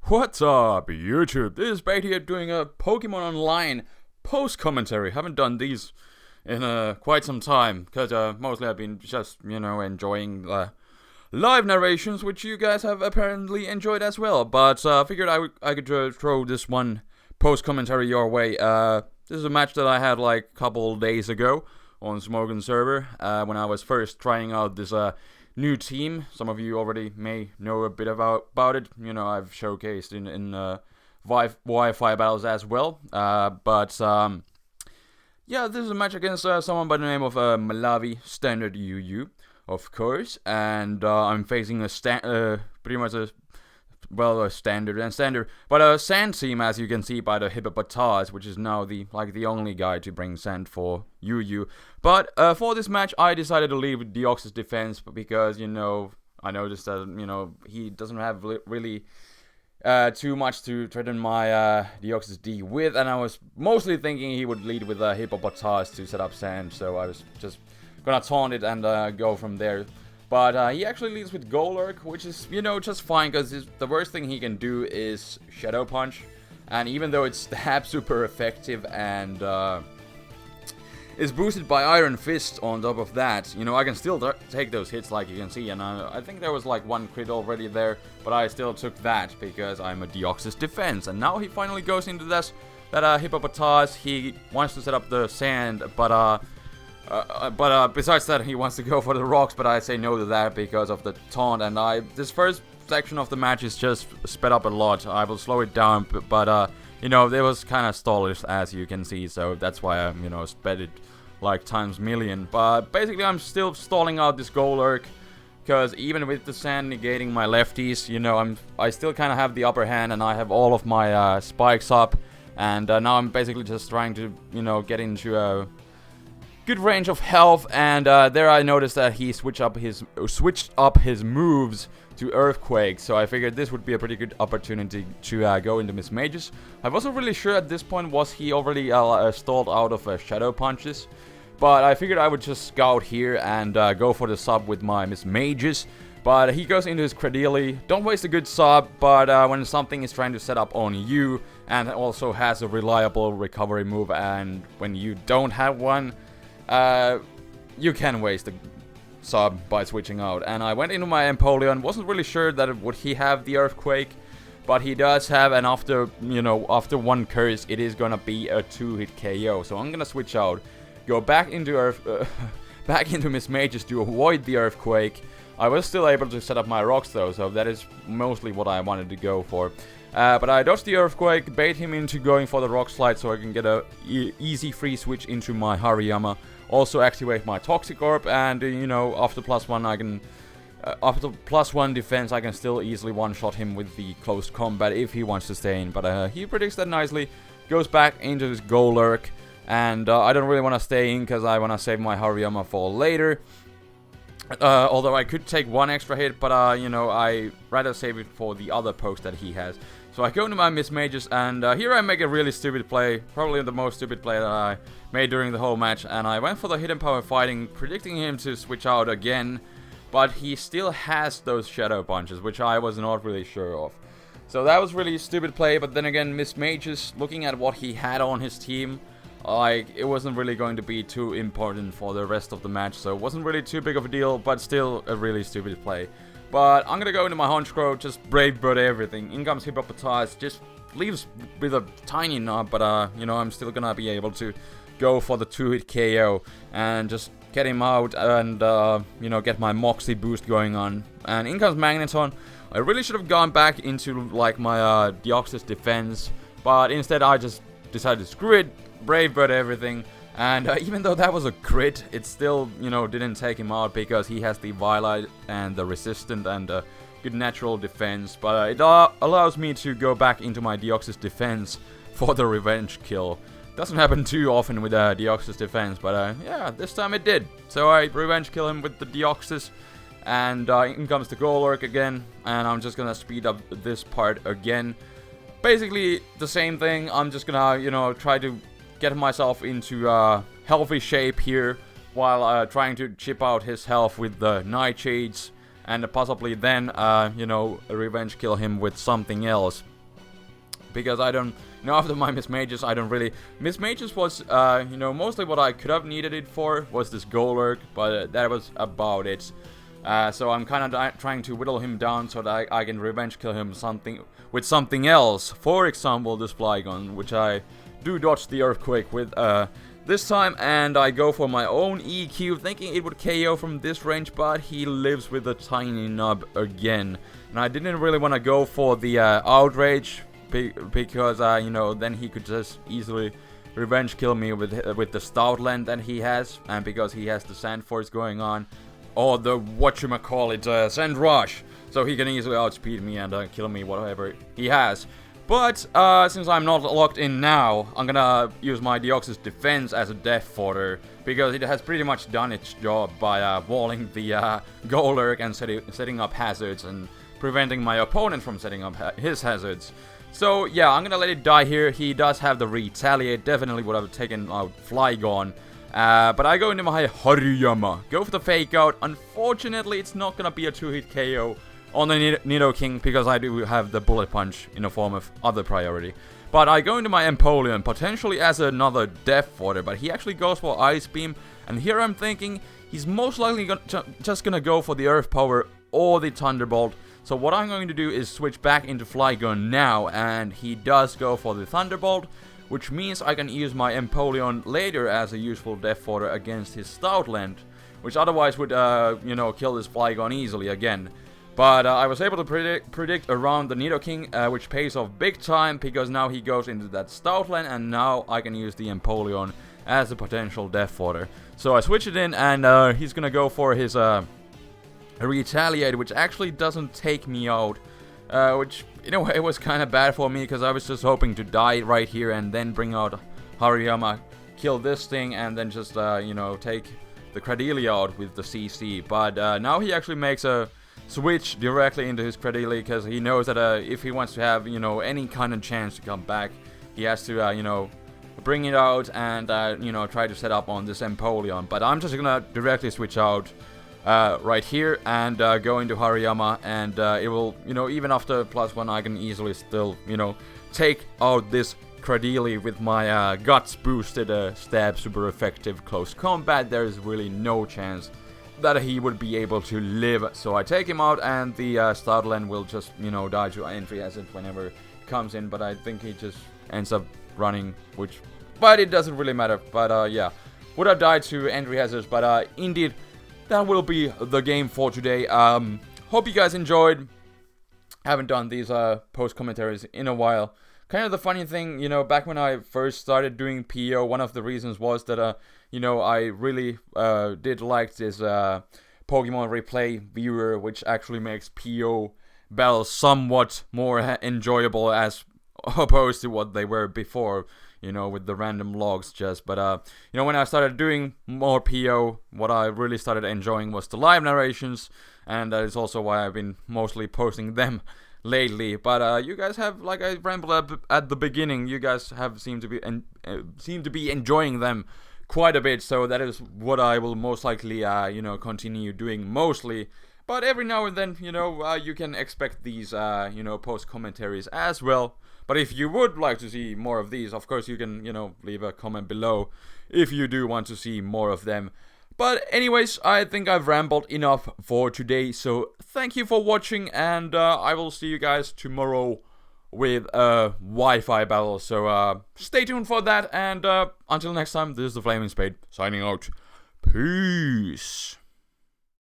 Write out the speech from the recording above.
What's up, YouTube? This is Spade here doing a Pokemon Online post-commentary. Haven't done these in quite some time, because mostly I've been just, enjoying live narrations, which you guys have apparently enjoyed as well. But I figured I could throw this one post-commentary your way. This is a match that I had like a couple days ago on Smogon server, when I was first trying out this new team. Some of you already may know a bit about it. I've showcased in Wi-Fi battles as well. Yeah, this is a match against someone by the name of Malawi Standard UU, of course. And I'm facing a pretty much a standard, but a sand team, as you can see by the Hippopotas, which is now the only guy to bring sand for UU. But for this match, I decided to leave Deoxys defense because I noticed that he doesn't have really too much to threaten my Deoxys D with, and I was mostly thinking he would lead with Hippopotas to set up sand, so I was just gonna taunt it and go from there. But he actually leads with Golurk, which is, just fine, because the worst thing he can do is Shadow Punch. And even though it's stab super effective and is boosted by Iron Fist on top of that, I can still take those hits, like you can see. And I think there was like one crit already there, but I still took that because I'm a Deoxys defense. And now he finally goes into that Hippopotas. He wants to set up the sand, but besides that, he wants to go for the rocks, but I say no to that because of the taunt. And this first section of the match is just sped up a lot. I will slow it down, but it was kind of stallish, as you can see, so that's why I, sped it like times million. But basically, I'm still stalling out this Golurk, because even with the sand negating my lefties, I still kind of have the upper hand, and I have all of my spikes up, and now I'm basically just trying to, get into a good range of health, and there I noticed that he switched up his moves to Earthquake, so I figured this would be a pretty good opportunity to go into Miss Mages. I wasn't really sure at this point was he already stalled out of Shadow Punches, but I figured I would just scout here and go for the sub with my Miss Mages. But he goes into his Cradily. Don't waste a good sub, but when something is trying to set up on you and also has a reliable recovery move, and when you don't have one, you can waste a sub by switching out. And I went into my Empoleon, wasn't really sure that would he have the Earthquake, but he does have, and after one curse, it is gonna be a 2-hit KO. So I'm gonna switch out, go back into back into Miss Mages to avoid the Earthquake. I was still able to set up my rocks though, so that is mostly what I wanted to go for. But I dodged the Earthquake, bait him into going for the Rock Slide so I can get a easy free switch into my Hariyammy. Also activate my Toxic Orb, and after +1 I can, after +1 defense, I can still easily one-shot him with the close combat if he wants to stay in. But he predicts that nicely, goes back into his Golurk, and I don't really want to stay in because I want to save my Hariyammy for later. Although I could take one extra hit, but I rather save it for the other post that he has. So I go into my Miss Mages, and here I make a really stupid play, probably the most stupid play that I made during the whole match, and I went for the Hidden Power Fighting, predicting him to switch out again, but he still has those Shadow Punches, which I was not really sure of. So that was really stupid play, but then again, Miss Mages, looking at what he had on his team, it wasn't really going to be too important for the rest of the match, so it wasn't really too big of a deal, but still a really stupid play. But I'm gonna go into my Honchkrow, just Brave Bird everything. In comes Hippopotas, just leaves with a tiny knob, but I'm still gonna be able to go for the 2-hit KO and just get him out and get my Moxie boost going on. And in comes Magneton. I really should have gone back into like my Deoxys defense, but instead I just decided to screw it, Brave Bird everything. And even though that was a crit, it still, didn't take him out because he has the Violet and the Resistant and good natural defense. But it allows me to go back into my Deoxys defense for the revenge kill. Doesn't happen too often with Deoxys defense, but yeah, this time it did. So I revenge kill him with the Deoxys, and in comes the Golurk again, and I'm just gonna speed up this part again. Basically the same thing. I'm just gonna, try to get myself into healthy shape here while trying to chip out his health with the Nightshades, and possibly then, revenge kill him with something else. because I don't, after my Miss Mages, I don't really, Miss Mages was, mostly what I could have needed it for was this Golurk, but that was about it. So I'm kind of trying to whittle him down so that I can revenge kill him with something else. For example, this Flygon, which I do dodge the Earthquake with this time, and I go for my own EQ, thinking it would KO from this range, but he lives with a tiny nub again. And I didn't really want to go for the Outrage, because, then he could just easily revenge kill me with the Stoutland that he has, and because he has the Sand Force going on, or the whatchamacallit, Sand Rush, so he can easily outspeed me and kill me, whatever he has. But, since I'm not locked in now, I'm gonna use my Deoxys defense as a death fodder, because it has pretty much done its job by walling the Golurk and setting up hazards and preventing my opponent from setting up his hazards. So yeah, I'm gonna let it die here. He does have the Retaliate, definitely would have taken out Flygon. But I go into my Hariyammy, go for the Fake Out. Unfortunately, it's not gonna be a 2-hit KO on the Nidoking, because I do have the Bullet Punch in the form of other priority. But I go into my Empoleon, potentially as another Death Fodder, but he actually goes for Ice Beam, and here I'm thinking he's most likely just gonna go for the Earth Power or the Thunderbolt. So what I'm going to do is switch back into Flygon now, and he does go for the Thunderbolt, which means I can use my Empoleon later as a useful Death Fodder against his Stoutland, which otherwise would, kill this Flygon easily again. But I was able to predict around the Nidoking, which pays off big time, because now he goes into that Stoutland, and now I can use the Empoleon as a potential Death Fodder. So I switch it in, and he's gonna go for his Retaliate, which actually doesn't take me out, which in a way was kind of bad for me, because I was just hoping to die right here and then bring out Hariyammy, kill this thing, and then just take the Cradily out with the CC. But now he actually makes a switch directly into his Cradily, because he knows that if he wants to have any kind of chance to come back, he has to bring it out and try to set up on this Empoleon. But I'm just gonna directly switch out right here and go into Hariyammy, and it will, even after +1, I can easily still, take out this Cradily with my Guts boosted stab, super effective close combat. There is really no chance that he would be able to live. So I take him out, and the Stoutland will just, die to Entry Hazard whenever it comes in, but I think he just ends up running, but it doesn't really matter. But yeah, would have died to Entry Hazards, but indeed, that will be the game for today. Hope you guys enjoyed. Haven't done these post commentaries in a while. Kind of the funny thing, back when I first started doing PO, one of the reasons was that, I really did like this Pokemon Replay viewer, which actually makes PO battles somewhat more enjoyable as opposed to what they were before, with the random logs just. But, when I started doing more PO, what I really started enjoying was the live narrations, and that is also why I've been mostly posting them lately. But you guys have, like I rambled at the beginning, you guys have seemed to be enjoying them quite a bit, so that is what I will most likely continue doing mostly. But every now and then, you can expect these post commentaries as well. But if you would like to see more of these, of course you can leave a comment below if you do want to see more of them. But anyways, I think I've rambled enough for today, so thank you for watching, and I will see you guys tomorrow with a Wi-Fi battle. So stay tuned for that, and until next time, this is TheFlamingSpade signing out. Peace.